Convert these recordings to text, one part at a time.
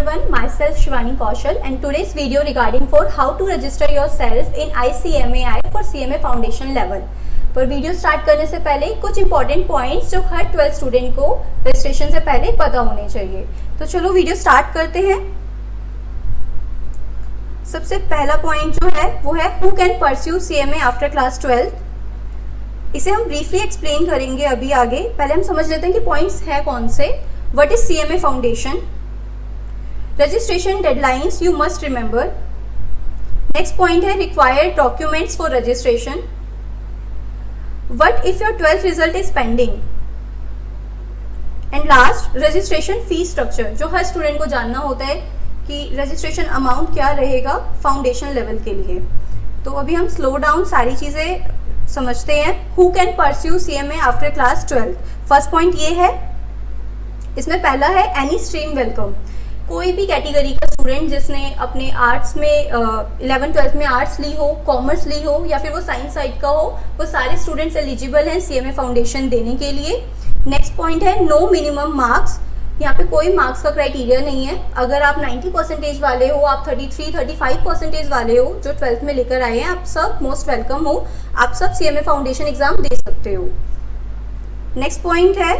everyone, myself Shivani Kaushal and today's video regarding for how to register yourself in ICMAI for CMA Foundation level। पर video start करने से पहले कुछ important points जो हर 12th student को registration से पहले पता होने चाहिए। तो चलो वीडियो स्टार्ट करते हैं। सबसे पहला पॉइंट जो है वो है who can pursue CMA after class 12। इसे हम ब्रीफली एक्सप्लेन करेंगे अभी आगे। पहले हम समझ लेते हैं कि पॉइंट्स है कौन से। What is CMA foundation, registration deadlines you must remember. Next point है required documents for registration. What if your 12th result is pending. And last registration fees structure, जो हर स्टूडेंट को जानना होता है कि रजिस्ट्रेशन अमाउंट क्या रहेगा फाउंडेशन लेवल के लिए। तो अभी हम स्लो डाउन सारी चीजें समझते हैं। Who can pursue CMA after class 12। First point ये है, इसमें पहला है एनी स्ट्रीम वेलकम। कोई भी कैटेगरी का स्टूडेंट जिसने अपने आर्ट्स में 11th-12th में आर्ट्स ली हो, कॉमर्स ली हो या फिर वो साइंस साइड का हो, वो सारे स्टूडेंट्स एलिजिबल हैं CMA फाउंडेशन देने के लिए। नेक्स्ट पॉइंट है नो मिनिमम मार्क्स। यहाँ पे कोई मार्क्स का क्राइटेरिया नहीं है। अगर आप 90% वाले हो, आप 33-35% वाले हो जो 12th में लेकर आए हैं, आप सब मोस्ट वेलकम हो। आप सब CMA फाउंडेशन एग्जाम दे सकते हो। नेक्स्ट पॉइंट है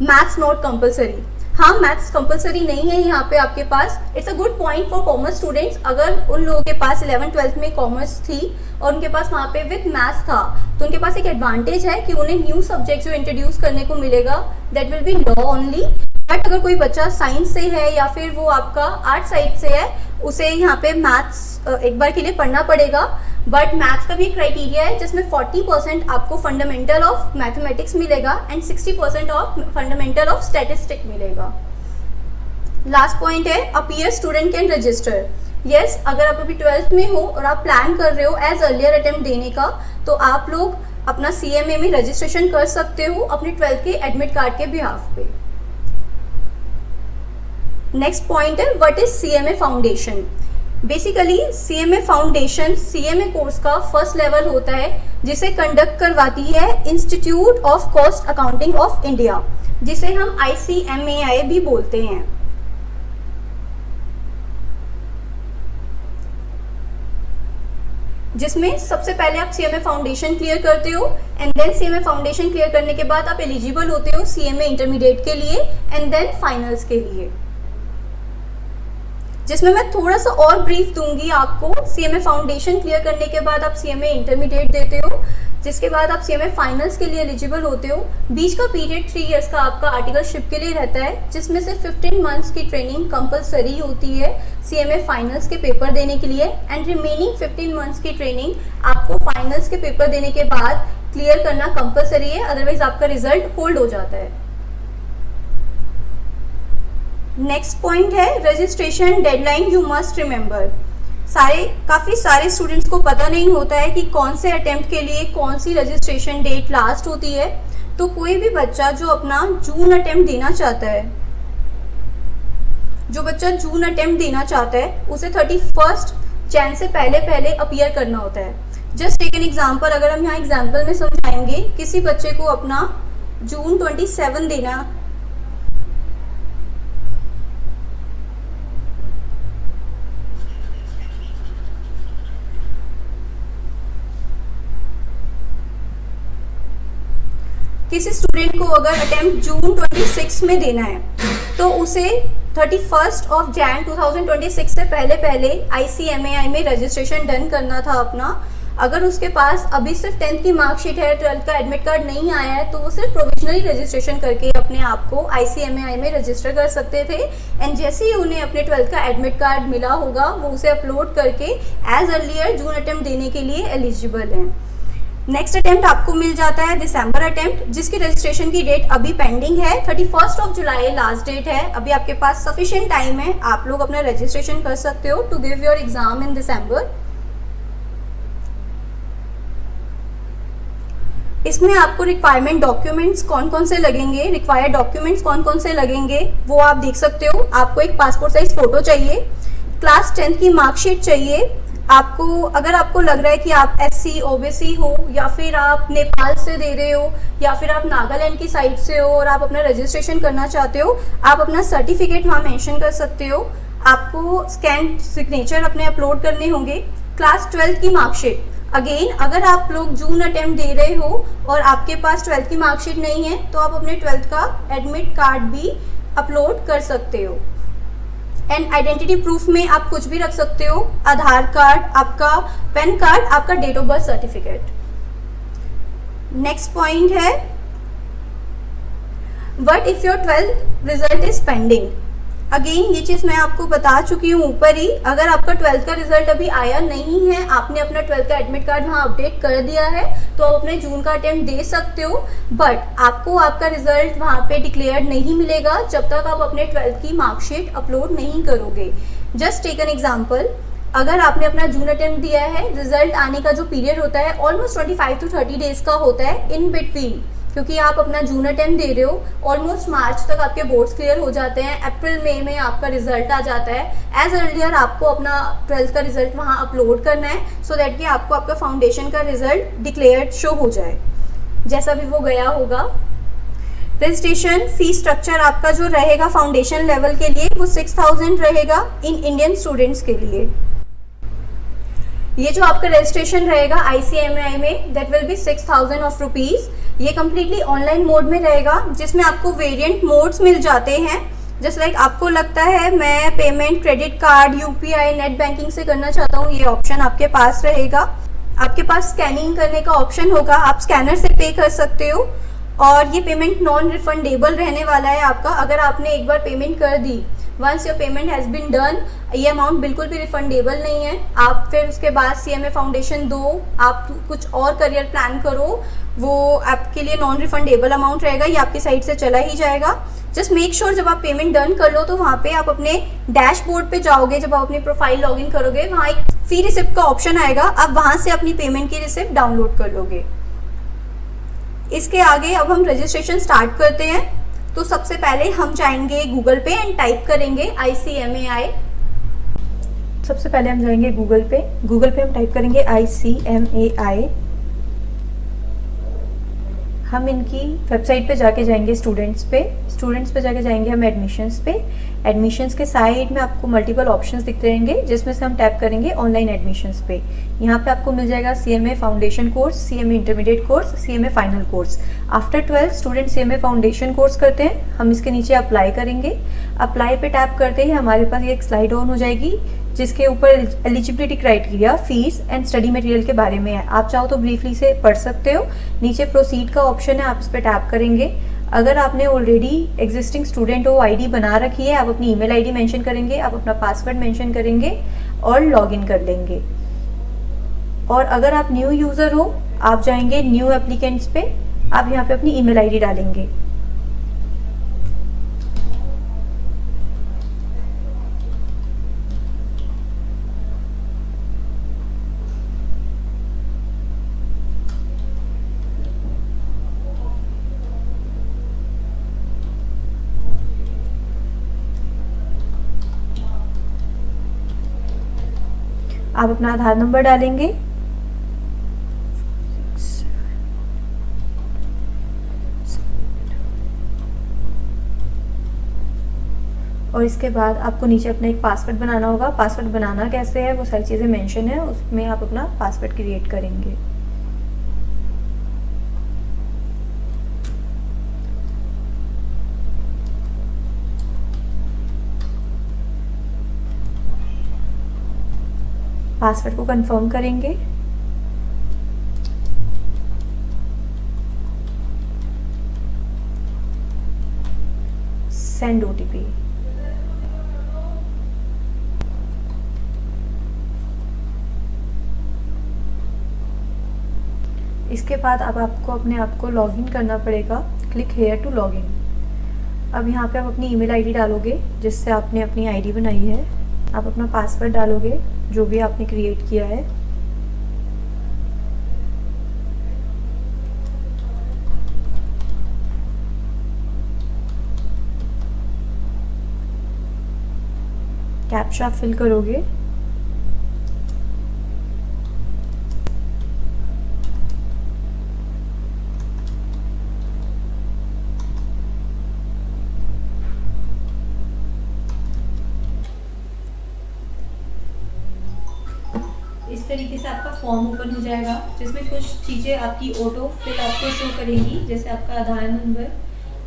मैथ्स नॉट कंपलसरी। हाँ, मैथ्स कंपलसरी नहीं है यहाँ पे आपके पास। It's a good point for commerce students. अगर उन लोगों के पास 11th-12th में कॉमर्स थी और उनके पास वहाँ पे विद मैथ्स था, तो उनके पास एक एडवांटेज है कि उन्हें न्यू सब्जेक्ट जो इंट्रोड्यूस करने को मिलेगा that will be law only. But अगर कोई बच्चा साइंस से है या फिर वो आपका आर्ट साइड से है, उसे यहाँ पे मैथ्स एक बार के लिए पढ़ना पड़ेगा। बट मैथ्स का भी क्राइटेरिया है जिसमें 40% आपको फंडामेंटल ऑफ मैथमेटिक्स मिलेगा and 60% of fundamental of statistic मिलेगा। लास्ट पॉइंट है appear student can register. Yes, अगर आप अभी 12th में हो और आप प्लान कर रहे हो एज अर्लियर अटेम्प्ट देने का, तो आप लोग अपना CMA में रजिस्ट्रेशन कर सकते हो अपने 12th के एडमिट कार्ड के बिहाफ पे। नेक्स्ट पॉइंट है what is CMA foundation. Basically CMA foundation CMA course का फर्स्ट लेवल होता है जिसे कंडक्ट करवाती है institute of cost accounting of India, जिसे हम ICMAI भी बोलते हैं। जिसमें सबसे पहले आप CMA फाउंडेशन क्लियर करते हो and then CMA foundation clear करने के बाद आप एलिजिबल होते हो CMA इंटरमीडिएट के लिए एंड देन फाइनल्स के लिए, जिसमें मैं थोड़ा सा और ब्रीफ दूंगी आपको। CMA फाउंडेशन क्लियर करने के बाद आप CMA इंटरमीडिएट देते हो, जिसके बाद आप CMA फाइनल्स के लिए एलिजिबल होते हो। बीच का पीरियड 3 इयर्स का आपका आर्टिकलशिप के लिए रहता है, जिसमें से 15 मंथ्स की ट्रेनिंग कंपलसरी होती है CMA फाइनल्स के पेपर देने के लिए एंड रिमेनिंग 15 मंथ्स की ट्रेनिंग आपको फाइनल्स के पेपर देने के बाद क्लियर करना कंपलसरी है, अदरवाइज आपका रिजल्ट होल्ड हो जाता है। नेक्स्ट पॉइंट है registration deadline you must remember. काफ़ी सारे स्टूडेंट्स को पता नहीं होता है कि कौन से अटेम्प्ट के लिए कौन सी रजिस्ट्रेशन डेट लास्ट होती है। तो कोई भी बच्चा जो अपना जून अटेम्प्ट देना चाहता है, उसे 31 जैन से पहले अपीयर करना होता है। जस्ट टेक एन एग्जाम्पल, अगर हम यहाँ एग्जाम्पल में समझाएंगे, किसी बच्चे को अपना जून 27 देना, किसी स्टूडेंट को अगर अटेम्प्ट जून 26 में देना है तो उसे 31 जैन 2026 से पहले ICMAI में रजिस्ट्रेशन डन करना था अपना। अगर उसके पास अभी सिर्फ 10th की मार्कशीट है, 12th का एडमिट कार्ड नहीं आया है, तो वो सिर्फ प्रोविजनली रजिस्ट्रेशन करके अपने आप को ICMAI में रजिस्टर कर सकते थे। एंड जैसे ही उन्हें अपने 12th का एडमिट कार्ड मिला होगा, वो उसे अपलोड करके एज अर्लियर जून अटेम्प्ट देने के लिए एलिजिबल हैं। नेक्स्ट अटेम्प्ट आपको मिल जाता है दिसंबर अटेम्प्ट, जिसकी रजिस्ट्रेशन की डेट अभी पेंडिंग है। 31 जुलाई लास्ट डेट है। अभी आपके पास सफिशिएंट टाइम है, आप लोग अपना रजिस्ट्रेशन कर सकते हो to give your exam in December. इसमें आपको रिक्वायरमेंट डॉक्यूमेंट्स कौन कौन से लगेंगे वो आप देख सकते हो। आपको एक पासपोर्ट साइज फोटो चाहिए, क्लास 10th की मार्कशीट चाहिए, आपको अगर आपको लग रहा है कि आप SC OBC हो, या फिर आप नेपाल से दे रहे हो, या फिर आप नागालैंड की साइड से हो और आप अपना रजिस्ट्रेशन करना चाहते हो, आप अपना सर्टिफिकेट वहाँ मेंशन कर सकते हो। आपको स्कैन सिग्नेचर अपने अपलोड करने होंगे। क्लास 12 की मार्कशीट, अगेन अगर आप लोग जून अटेम्प्ट दे रहे हो और आपके पास 12th की मार्कशीट नहीं है तो आप अपने 12th का एडमिट कार्ड भी अपलोड कर सकते हो। एंड आइडेंटिटी प्रूफ में आप कुछ भी रख सकते हो, आधार कार्ड, आपका पैन कार्ड, आपका date of birth certificate. Next point है, what if your 12th result is pending. Again ये चीज मैं आपको बता चुकी हूँ ऊपर ही, अगर आपका 12th का रिजल्ट अभी आया नहीं है, आपने अपना 12th का एडमिट कार्ड वहाँ अपडेट कर दिया है, तो आप अपने जून का अटेम्प्ट दे सकते हो। बट आपको आपका रिजल्ट वहाँ पे डिक्लेयर नहीं मिलेगा जब तक आप अपने 12th की मार्कशीट अपलोड नहीं करोगे। जस्ट टेक एन एग्जाम्पल, अगर आपने अपना जून अटेम्प्ट दिया है, रिजल्ट आने का जो पीरियड होता है ऑलमोस्ट 25 to 30 डेज का होता है इन बिटवीन, क्योंकि आप अपना जून अटेम्प्ट दे रहे हो, ऑलमोस्ट मार्च तक आपके बोर्ड्स क्लियर हो जाते हैं, अप्रैल मई में आपका रिजल्ट आ जाता है। एज अर्लियर आपको अपना 12th का रिजल्ट वहाँ अपलोड करना है, सो दैट कि आपको आपका फाउंडेशन का रिजल्ट डिक्लेयर्ड शो हो जाए, जैसा भी वो गया होगा। रजिस्ट्रेशन फीस स्ट्रक्चर आपका जो रहेगा फाउंडेशन लेवल के लिए वो 6000 रहेगा इन इंडियन स्टूडेंट्स के लिए। ये जो आपका रजिस्ट्रेशन रहेगा ICMAI में, that will be 6000 of rupees. ये कम्प्लीटली ऑनलाइन मोड में रहेगा, जिसमें आपको वेरिएंट मोड्स मिल जाते हैं। जस्ट लाइक आपको लगता है मैं payment credit card, UPI, net banking से करना चाहता हूँ, ये ऑप्शन आपके पास रहेगा। आपके पास स्कैनिंग करने का ऑप्शन होगा, आप स्कैनर से पे कर सकते हो, और ये पेमेंट नॉन रिफंडेबल रहने वाला है आपका। अगर आपने एक बार पेमेंट कर दी, once your payment has been done, ये अमाउंट बिल्कुल भी रिफंडेबल नहीं है। आप फिर उसके बाद CMA फाउंडेशन दो, आप कुछ और करियर प्लान करो, वो आपके लिए नॉन रिफंडेबल अमाउंट रहेगा, ये आपकी साइड से चला ही जाएगा। जस्ट मेक श्योर जब आप पेमेंट डन कर लो तो वहाँ पे आप अपने डैशबोर्ड पे जाओगे, जब आप अपनी प्रोफाइल लॉगिन करोगे वहाँ एक फी रिसिप्ट का ऑप्शन आएगा, आप वहाँ से अपनी पेमेंट की रिसिप्ट डाउनलोड कर लोगे। इसके आगे अब हम रजिस्ट्रेशन स्टार्ट करते हैं। तो सबसे पहले हम जाएंगे गूगल पे एंड टाइप करेंगे ICMAI। सबसे पहले हम जाएंगे गूगल पे हम टाइप करेंगे ICMAI। हम इनकी वेबसाइट पे जाके जाएंगे स्टूडेंट्स पे जाके जाएंगे हम एडमिशंस के साइड में आपको मल्टीपल ऑप्शंस दिखते रहेंगे, जिसमें से हम टैप करेंगे ऑनलाइन एडमिशंस पे। यहाँ पे आपको मिल जाएगा CMA foundation course, CMA intermediate course, CMA final course. After 12 student CMA foundation course करते हैं, हम इसके नीचे अप्लाई करेंगे। अप्लाई पे टैप करते ही हमारे पास ये एक स्लाइड ऑन हो जाएगी, जिसके ऊपर eligibility criteria, fees and study material के बारे में है। आप चाहो तो ब्रीफली से पढ़ सकते हो। नीचे प्रोसीड का ऑप्शन है, आप इस पर टैप करेंगे। अगर आपने ऑलरेडी एग्जिस्टिंग स्टूडेंट हो, ID बना रखी है, आप अपनी ईमेल ID मेंशन करेंगे, आप अपना पासवर्ड मेंशन करेंगे और लॉगिन कर लेंगे। और अगर आप न्यू यूज़र हो, आप जाएंगे न्यू एप्लीकेंट्स पे, आप यहाँ पे अपनी ईमेल ID डालेंगे। आप अपना आधार नंबर डालेंगे, और इसके बाद आपको नीचे अपना एक पासवर्ड बनाना होगा। पासवर्ड बनाना कैसे है वो सारी चीज़ें मेंशन है, उसमें आप अपना पासवर्ड क्रिएट करेंगे। पासवर्ड को कंफर्म करेंगे। Send OTP। इसके बाद अब आपको अपने आप को लॉगिन करना पड़ेगा। Click here to login. अब यहाँ पे आप अपनी ईमेल ID डालोगे, जिससे आपने अपनी ID बनाई है। आप अपना पासवर्ड डालोगे जो भी आपने क्रिएट किया है। कैप्चा फिल करोगे। इस तरीके से आपका फॉर्म ओपन हो जाएगा, जिसमें कुछ चीज़ें आपकी ऑटो फिल आपको शो करेंगी, जैसे आपका आधार नंबर,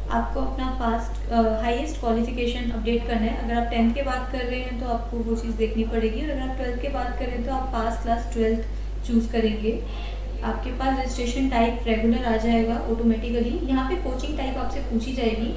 आपको अपना पास्ट हाईएस्ट क्वालिफिकेशन अपडेट करना है। अगर आप 10th के बाद कर रहे हैं तो आपको वो चीज़ देखनी पड़ेगी, और अगर आप 12th के बाद कर रहे हैं तो आप पास क्लास 12th चूज़ करेंगे। आपके पास रजिस्ट्रेशन टाइप रेगुलर आ जाएगा ऑटोमेटिकली। यहाँ पे कोचिंग टाइप आपसे पूछी जाएगी।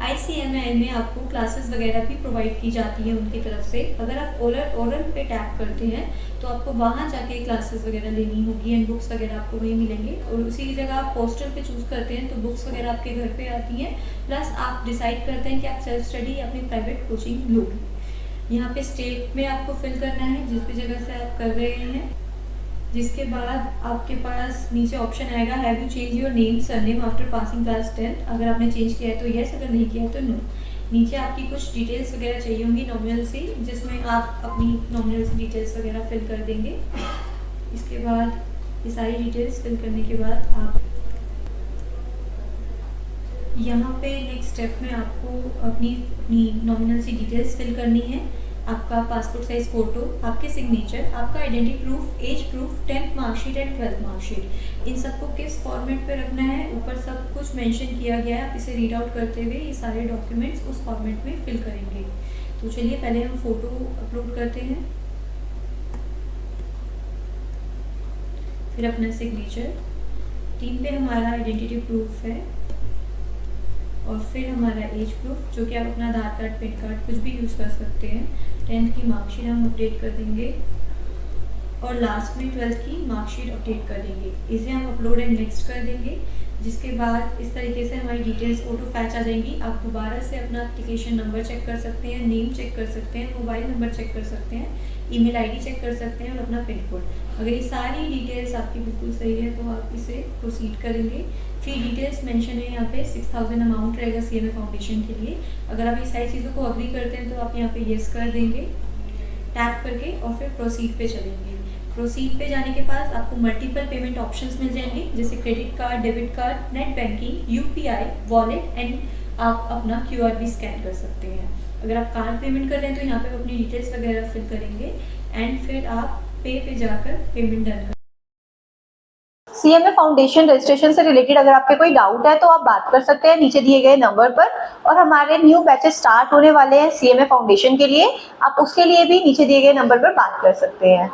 ICMI में आपको क्लासेस वगैरह भी प्रोवाइड की जाती है उनकी तरफ से। अगर आप ओरल पे टैप करते हैं तो आपको वहाँ जाके क्लासेस वगैरह लेनी होगी, एंड बुक्स वगैरह आपको वहीं मिलेंगे। और उसी की जगह आप पोस्टल पे चूज़ करते हैं तो बुक्स वगैरह आपके घर पे आती हैं, प्लस आप डिसाइड करते हैं कि आप सेल्फ स्टडी या अपनी प्राइवेट कोचिंग लोगे। यहाँ पे स्टेट में आपको फिल करना है जिस भी जगह से आप कर रहे हैं। जिसके बाद आपके पास नीचे ऑप्शन आएगा, have you change your name surname after passing class 10। अगर आपने चेंज किया है तो येस, अगर नहीं किया है तो नो। नीचे आपकी कुछ डिटेल्स वगैरह चाहिए होंगी नॉमिनल सी, जिसमें आप अपनी नॉमिनल सी डिटेल्स वगैरह फिल कर देंगे। इसके बाद ये सारी डिटेल्स फिल करने के बाद आप यहाँ पे नेक्स्ट स्टेप में आपको अपनी नॉमिनल सी डिटेल्स फिल करनी है। आपका पासपोर्ट साइज फ़ोटो, आपके सिग्नेचर, आपका identity proof, age proof, 10th marksheet and 12th marksheet, इन सबको किस फॉर्मेट पे रखना है ऊपर सब कुछ मेंशन किया गया है। आप इसे रीड आउट करते हुए ये सारे डॉक्यूमेंट्स उस फॉर्मेट में फिल करेंगे। तो चलिए पहले हम फ़ोटो अपलोड करते हैं, फिर अपना सिग्नेचर, 3 पे हमारा आइडेंटिटी प्रूफ है, और फिर हमारा एज प्रूफ, जो कि आप अपना आधार कार्ड, पैन कार्ड कुछ भी यूज़ कर सकते हैं। 10th की मार्कशीट हम अपडेट कर देंगे, और लास्ट में 12th की मार्कशीट अपडेट कर देंगे। इसे हम अपलोड एंड नेक्स्ट कर देंगे। जिसके बाद इस तरीके से हमारी डिटेल्स ऑटो फैच आ जाएंगी। आप दोबारा से अपना एप्लीकेशन नंबर चेक कर सकते हैं, नेम चेक कर सकते हैं, मोबाइल नंबर चेक कर सकते हैं, ईमेल आईडी चेक कर सकते हैं, और अपना पिन कोड। अगर ये सारी डिटेल्स आपकी बिल्कुल सही है तो आप इसे प्रोसीड करेंगे। फी डिटेल्स मेंशन है यहाँ पे, 6000 अमाउंट रहेगा CMA फाउंडेशन के लिए। अगर आप ये सारी चीज़ों को अग्री करते हैं तो आप यहाँ पे येस कर देंगे टैप करके, और फिर प्रोसीड पे चलेंगे। प्रोसीड पे जाने के बाद आपको मल्टीपल पेमेंट ऑप्शंस मिल जाएंगे, जैसे credit card, debit card, net banking, UPI, wallet, and आप अपना QR भी स्कैन कर सकते हैं। अगर आप कार्ड पेमेंट कर रहे हैं तो यहाँ पे अपनी डिटेल्स वगैरह फिल करेंगे, एंड फिर आप पे जाकर पेमेंट डन कर। CMA फाउंडेशन रजिस्ट्रेशन से रिलेटेड अगर आपके कोई डाउट है तो आप बात कर सकते हैं नीचे दिए गए नंबर पर, और हमारे न्यू बैचेस स्टार्ट होने वाले हैं CMA फाउंडेशन के लिए, आप उसके लिए भी नीचे दिए गए नंबर पर बात कर सकते हैं।